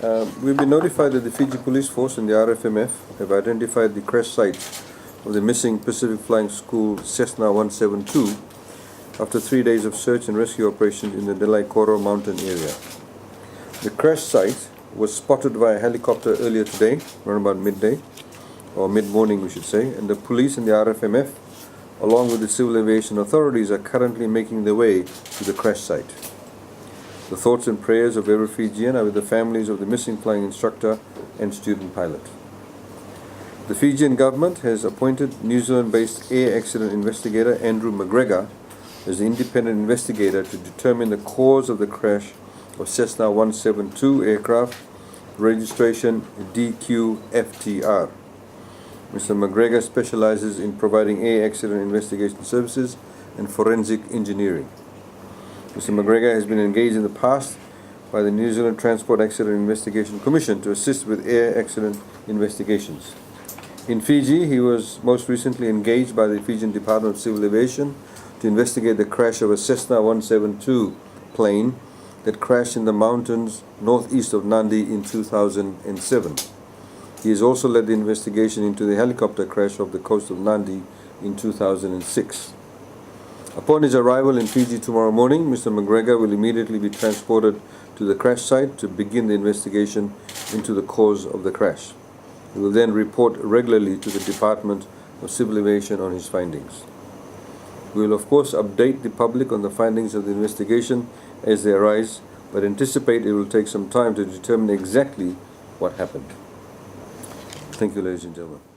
We've been notified that the Fiji Police Force and the RFMF have identified the crash site of the missing Pacific Flying School Cessna 172 after 3 days of search and rescue operations in the Nelaikoro mountain area. The crash site was spotted by a helicopter earlier today, around about midday, or mid-morning we should say, and the police and the RFMF, along with the civil aviation authorities, are currently making their way to the crash site. The thoughts and prayers of every Fijian are with the families of the missing flying instructor and student pilot. The Fijian government has appointed New Zealand-based air accident investigator Andrew McGregor as the independent investigator to determine the cause of the crash of Cessna 172 aircraft, registration DQFTR. Mr. McGregor specializes in providing air accident investigation services and forensic engineering. Mr. McGregor has been engaged in the past by the New Zealand Transport Accident Investigation Commission to assist with air accident investigations. In Fiji, he was most recently engaged by the Fijian Department of Civil Aviation to investigate the crash of a Cessna 172 plane that crashed in the mountains northeast of Nadi in 2007. He has also led the investigation into the helicopter crash off the coast of Nadi in 2006. Upon his arrival in Fiji tomorrow morning, Mr. McGregor will immediately be transported to the crash site to begin the investigation into the cause of the crash. He will then report regularly to the Department of Civil Aviation on his findings. We will of course update the public on the findings of the investigation as they arise, but anticipate it will take some time to determine exactly what happened. Thank you, ladies and gentlemen.